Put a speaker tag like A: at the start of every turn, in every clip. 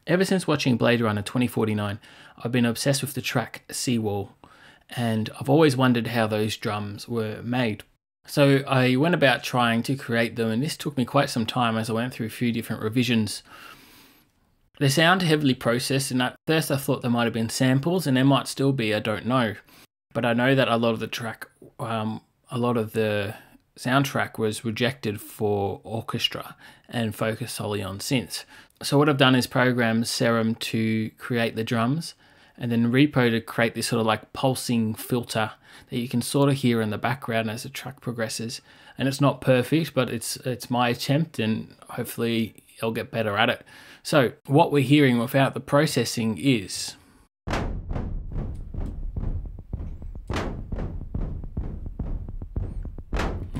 A: Ever since watching Blade Runner 2049, I've been obsessed with the track Seawall, and I've always wondered how those drums were made. So I went about trying to create them, and this took me quite some time as I went through a few different revisions. They sound heavily processed, and at first I thought they might have been samples, and there might still be, I don't know. But I know that a lot of the soundtrack was rejected for orchestra and focused solely on synths. So what I've done is program Serum to create the drums, and then Repo to create this sort of like pulsing filter that you can sort of hear in the background as the track progresses. And it's not perfect, but it's my attempt, and hopefully I'll get better at it. So what we're hearing without the processing is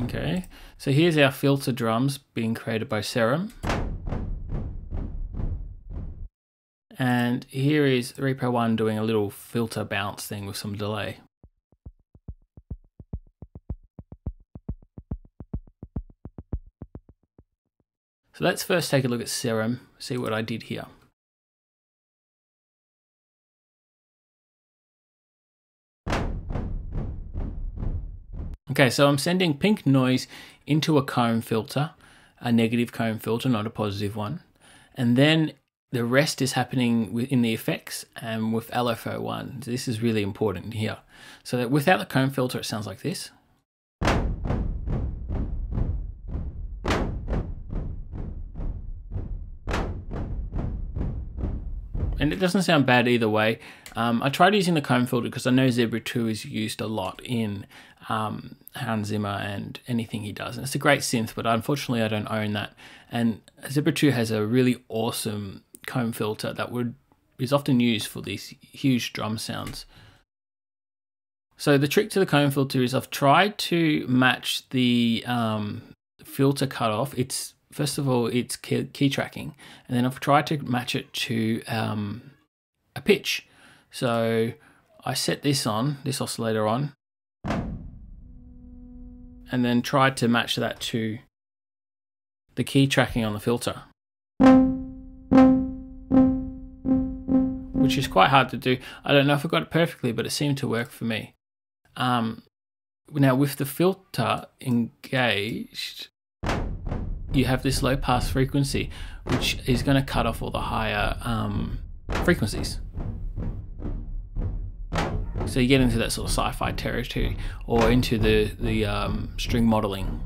A: okay, so here's our filter drums being created by Serum. And here is Repo 1 doing a little filter bounce thing with some delay. So let's first take a look at Serum, see what I did here. Okay, so I'm sending pink noise into a comb filter, a negative comb filter, not a positive one. And then the rest is happening in the effects and with LFO 1. This is really important here. So that without the comb filter, it sounds like this. And it doesn't sound bad either way. I tried using the comb filter because I know Zebra 2 is used a lot in Hans Zimmer and anything he does. And it's a great synth, but unfortunately I don't own that. And Zebra 2 has a really awesome comb filter that is often used for these huge drum sounds. So the trick to the comb filter is I've tried to match the filter cutoff. First of all, it's key tracking, and then I've tried to match it to a pitch. So I set this oscillator on, and then tried to match that to the key tracking on the filter, which is quite hard to do. I don't know if I got it perfectly, but it seemed to work for me. Now with the filter engaged, you have this low pass frequency, which is going to cut off all the higher frequencies. So you get into that sort of sci-fi territory, or into the string modeling.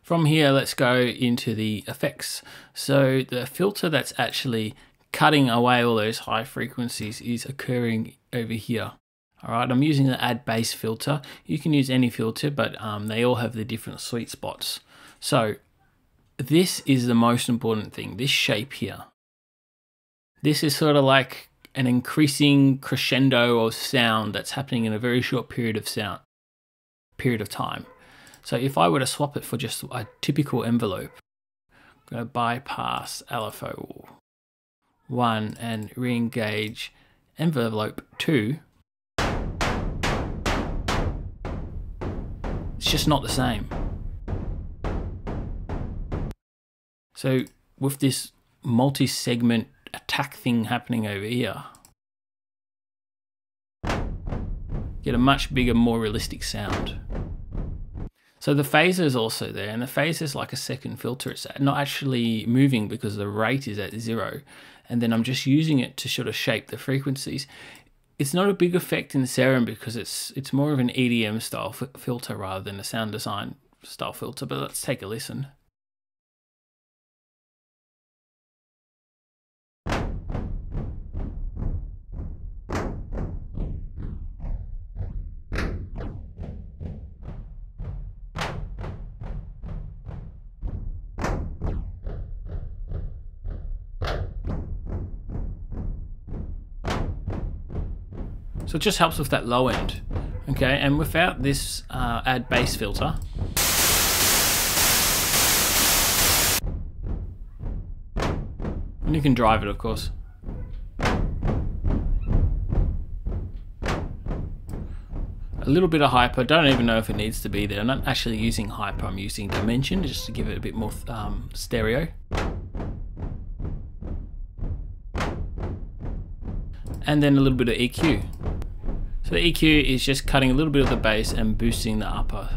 A: From here, let's go into the effects. So the filter that's actually cutting away all those high frequencies is occurring over here. All right, I'm using the add bass filter. You can use any filter, but they all have the different sweet spots. So this is the most important thing, this shape here. This is sort of like an increasing crescendo of sound that's happening in a very short period of time. So if I were to swap it for just a typical envelope, I'm going to bypass LFO 1 and re-engage envelope 2. It's just not the same. So with this multi-segment attack thing happening over here, get a much bigger, more realistic sound. So the phaser is also there, and the phaser is like a second filter. It's not actually moving because the rate is at 0, and then I'm just using it to sort of shape the frequencies. It's not a big effect in Serum because it's more of an EDM style filter rather than a sound design style filter, but let's take a listen. So it just helps with that low end, okay? And without this add bass filter, and you can drive it, of course. A little bit of hyper, don't even know if it needs to be there. I'm not actually using hyper, I'm using dimension just to give it a bit more stereo. And then a little bit of EQ. So the EQ is just cutting a little bit of the bass and boosting the upper.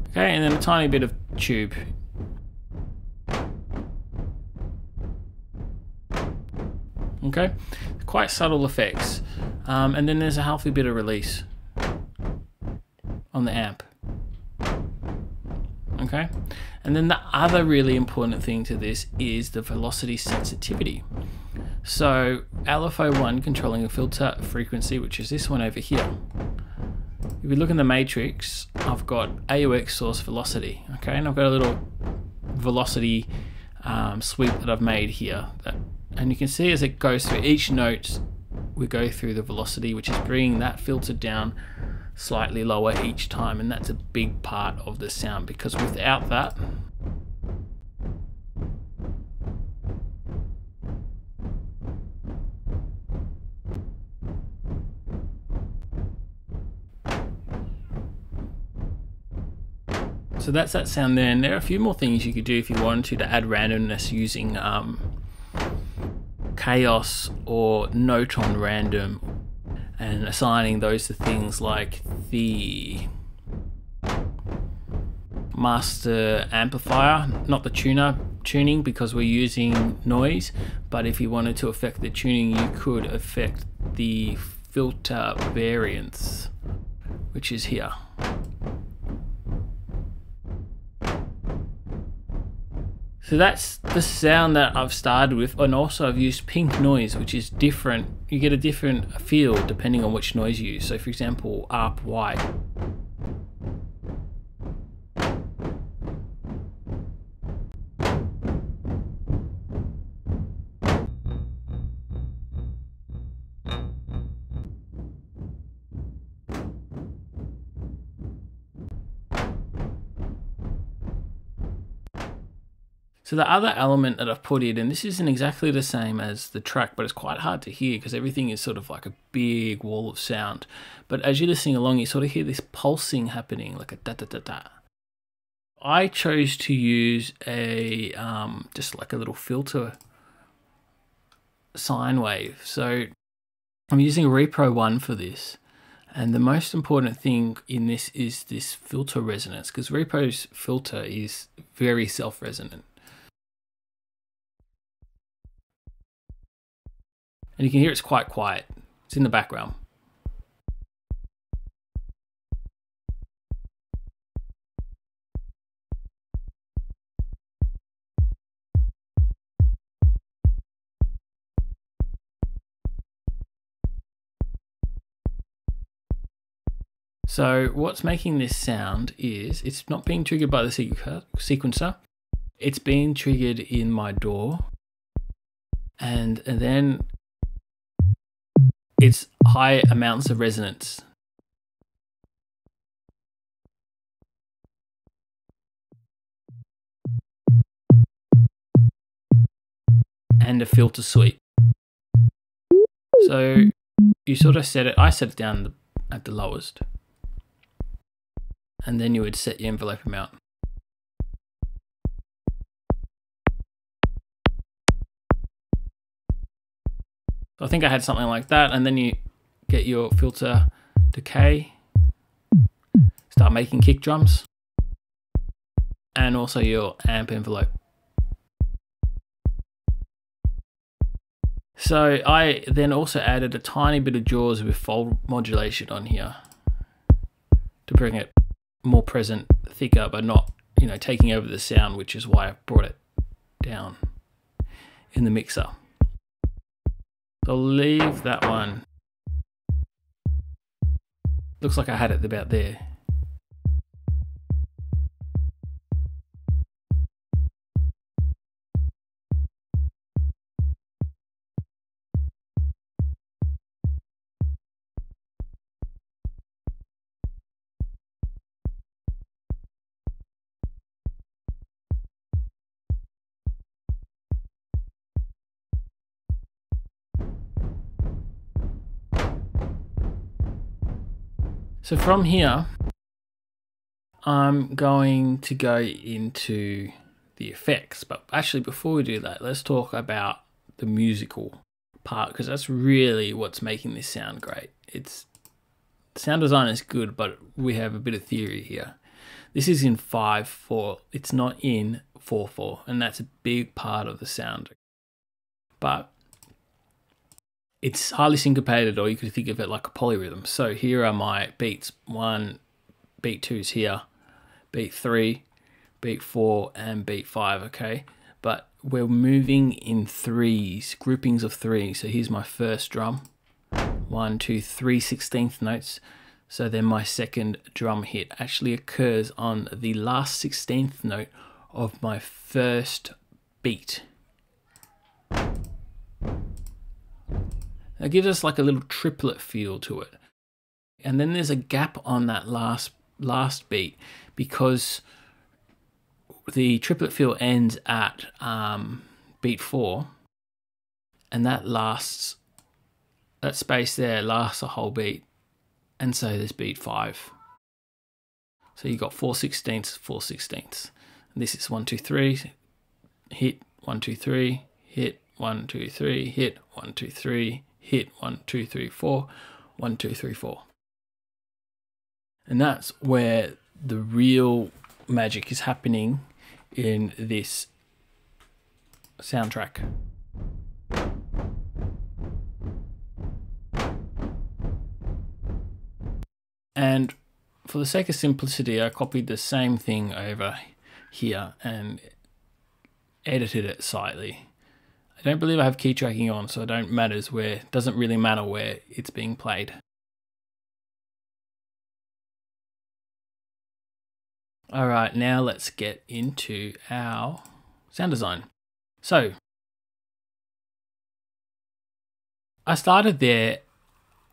A: Okay, and then a tiny bit of tube. Okay, quite subtle effects. And then there's a healthy bit of release on the amp. Okay, and then the other really important thing to this is the velocity sensitivity. So LFO1 controlling a filter frequency, which is this one over here. If you look in the matrix, I've got AUX source velocity, okay, and I've got a little velocity sweep that I've made here. And you can see as it goes through each note, we go through the velocity, which is bringing that filter down slightly lower each time, and that's a big part of the sound, because without that, so that's that sound there. And there are a few more things you could do if you wanted to add randomness using chaos or note on random, and assigning those to things like the master amplifier, not the tuning, because we're using noise. But if you wanted to affect the tuning, you could affect the filter variance, which is here. So that's the sound that I've started with, and also I've used pink noise, which is different. You get a different feel depending on which noise you use. So for example, ARP white. So the other element that I've put in, and this isn't exactly the same as the track, but it's quite hard to hear because everything is sort of like a big wall of sound. But as you're listening along, you sort of hear this pulsing happening, like a da-da-da-da. I chose to use a just like a little filter sine wave. So I'm using a Repro 1 for this. And the most important thing in this is this filter resonance, because Repro's filter is very self-resonant. And you can hear it's quite quiet. It's in the background. So what's making this sound is it's not being triggered by the sequencer. It's being triggered in my DAW. And then it's high amounts of resonance. And a filter sweep. So you sort of set it, I set it down at the lowest. And then you would set your envelope amount. So I think I had something like that, and then you get your filter decay, start making kick drums, and also your amp envelope. So I then also added a tiny bit of jaws with fold modulation on here to bring it more present, thicker, but not, you know, taking over the sound, which is why I brought it down in the mixer. I'll leave that one. Looks like I had it about there. So from here, I'm going to go into the effects, but actually before we do that, let's talk about the musical part, because that's really what's making this sound great. It's sound design is good, but we have a bit of theory here. This is in 5/4. It's not in 4/4, and that's a big part of the sound. But it's highly syncopated, or you could think of it like a polyrhythm. So here are my beats. 1, beat 2's here, beat 3, beat 4, and beat 5, okay? But we're moving in threes, groupings of 3. So here's my first drum. 1, 2, 3 16th notes. So then my second drum hit actually occurs on the last 16th note of my first beat. That gives us like a little triplet feel to it. And then there's a gap on that last beat, because the triplet feel ends at beat 4, and that space there lasts a whole beat, and so there's beat 5. So you got 4/16, 4/16. And this is 1, 2, 3, hit 1, 2, 3, hit 1, 2, 3, hit 1, 2, 3, hit 1, 2, 3, 4, 1, 2, 3, 4. And that's where the real magic is happening in this soundtrack. And for the sake of simplicity, I copied the same thing over here and edited it slightly. I don't believe I have key tracking on, so it doesn't really matter where it's being played. All right, now let's get into our sound design. So I started there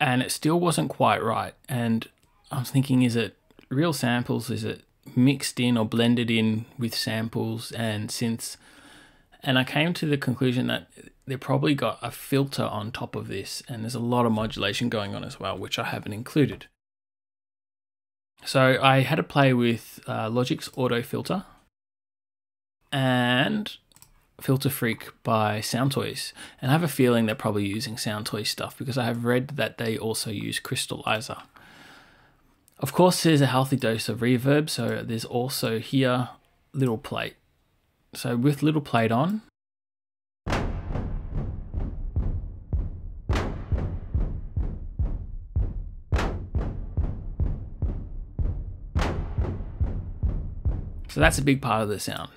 A: and it still wasn't quite right. And I was thinking, is it real samples? Is it mixed in or blended in with samples and synths? And I came to the conclusion that they probably got a filter on top of this, and there's a lot of modulation going on as well, which I haven't included. So I had to play with Logic's Auto Filter and Filter Freak by Soundtoys. And I have a feeling they're probably using Soundtoys stuff, because I have read that they also use Crystallizer. Of course, there's a healthy dose of reverb, so there's also here little plate. So with little plate on, so that's a big part of the sound.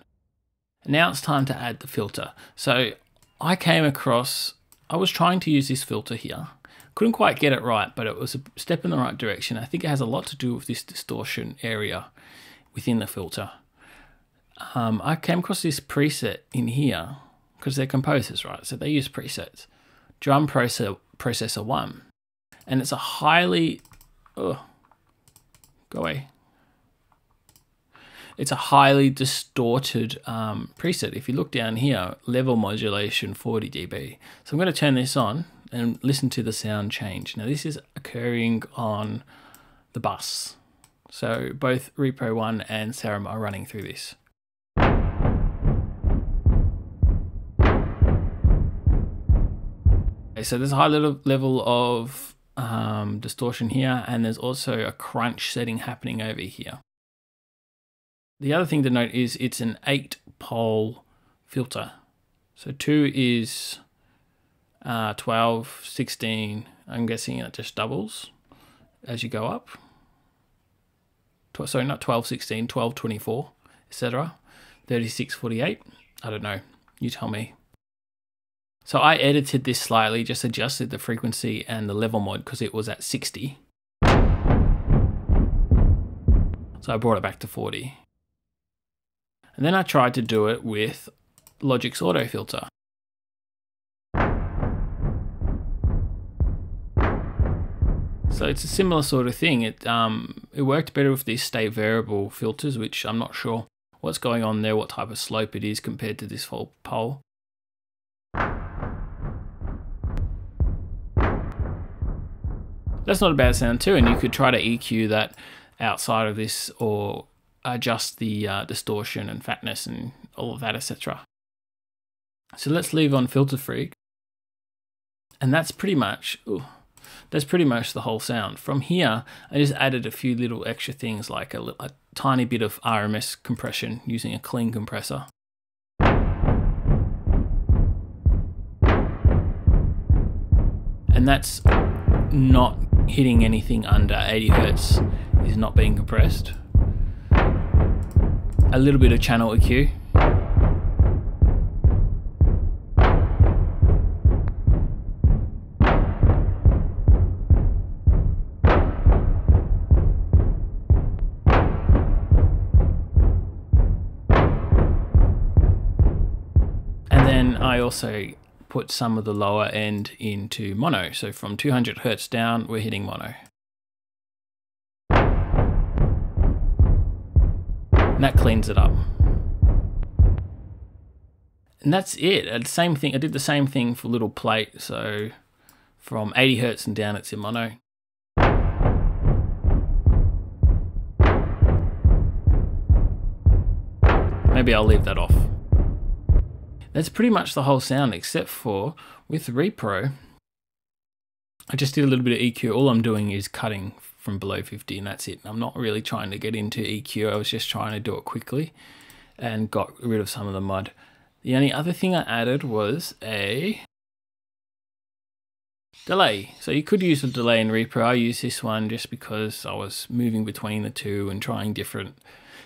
A: Now it's time to add the filter. So I was trying to use this filter here. Couldn't quite get it right, but it was a step in the right direction. I think it has a lot to do with this distortion area within the filter. I came across this preset in here, because they're composers, right? So they use presets. Drum Processor 1. And it's a highly... go away. It's a highly distorted preset. If you look down here, level modulation 40 dB. So I'm going to turn this on and listen to the sound change. Now this is occurring on the bus. So both Repro 1 and Serum are running through this. Okay, so there's a high level of distortion here, and there's also a crunch setting happening over here. The other thing to note is it's an 8-pole filter. So 2 is 12, 16. I'm guessing it just doubles as you go up. Sorry, not 12, 16, 12, 24, etc. 36, 48. I don't know. You tell me. So I edited this slightly, just adjusted the frequency and the level mod because it was at 60. So I brought it back to 40. And then I tried to do it with Logic's Auto Filter. So it's a similar sort of thing. It worked better with these state variable filters, which I'm not sure what's going on there, what type of slope it is compared to this full pole. That's not a bad sound too, and you could try to EQ that outside of this or adjust the distortion and fatness and all of that, etc. So let's leave on Filter Freak, and that's pretty much the whole sound. From here, I just added a few little extra things like a tiny bit of RMS compression using a clean compressor. And that's not hitting anything under 80 Hertz, is not being compressed. A little bit of channel EQ. And then I also put some of the lower end into mono. So from 200 Hertz down, we're hitting mono. And that cleans it up. And that's it. Same thing. I did the same thing for little plate. So from 80 Hertz and down, it's in mono. Maybe I'll leave that off. That's pretty much the whole sound, except for with Repro, I just did a little bit of EQ. All I'm doing is cutting from below 50 and that's it. I'm not really trying to get into EQ. I was just trying to do it quickly and got rid of some of the mud. The only other thing I added was a delay. So you could use a delay in Repro. I use this one just because I was moving between the two and trying different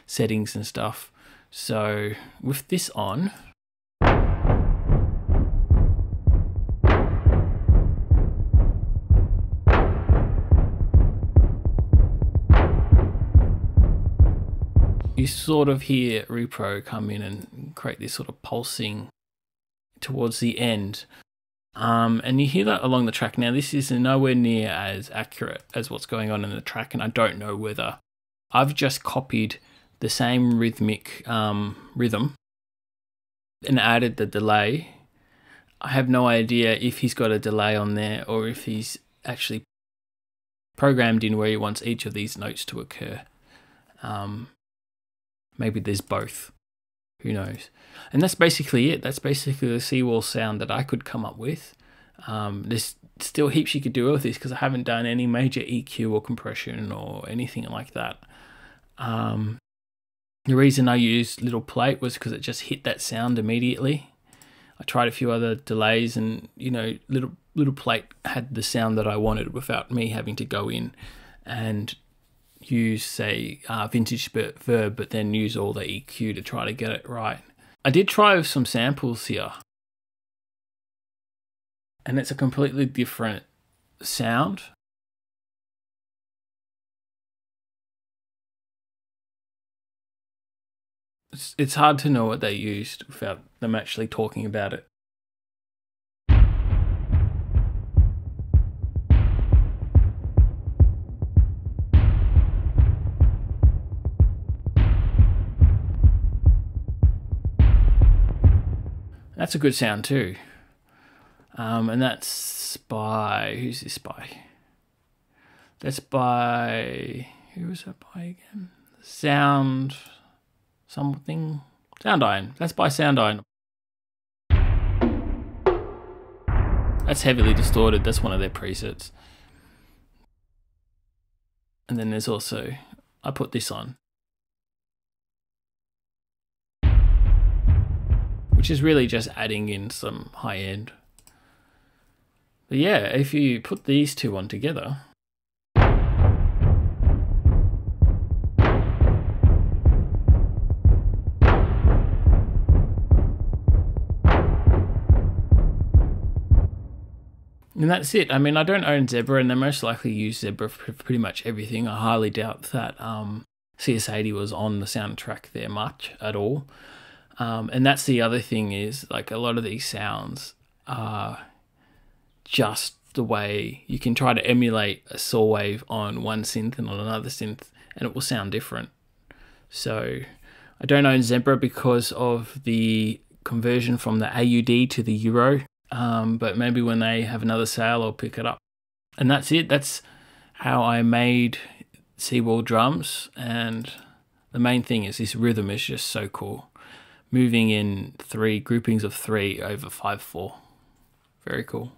A: settings and stuff. So with this on, you sort of hear Repro come in and create this sort of pulsing towards the end. And you hear that along the track. Now, this is nowhere near as accurate as what's going on in the track, and I don't know whether I've just copied the same rhythmic rhythm and added the delay. I have no idea if he's got a delay on there or if he's actually programmed in where he wants each of these notes to occur. Maybe there's both. Who knows? And that's basically it. That's basically the seawall sound that I could come up with. There's still heaps you could do with this because I haven't done any major EQ or compression or anything like that. The reason I used Little Plate was because it just hit that sound immediately. I tried a few other delays and, you know, Little Plate had the sound that I wanted without me having to go in and use, say, Vintage Verb, but then use all the EQ to try to get it right. I did try with some samples here, and it's a completely different sound. It's hard to know what they used without them actually talking about it. That's a good sound too. And that's by, who's this by? That's by, who was that by again? Sound something? Sound Iron. That's by Sound Iron. That's heavily distorted. That's one of their presets. And then there's also, I put this on, which is really just adding in some high end. But yeah, if you put these two on together, and that's it. I mean, I don't own Zebra, and they most likely use Zebra for pretty much everything. I highly doubt that CS80 was on the soundtrack there much at all. And that's the other thing is, like, a lot of these sounds are just the way you can try to emulate a saw wave on one synth and on another synth, and it will sound different. So I don't own Zebra because of the conversion from the AUD to the Euro. But maybe when they have another sale, I'll pick it up. And that's it. That's how I made Seawall drums, and the main thing is this rhythm is just so cool. Moving in 3 groupings of 3 over 5/4. Very cool.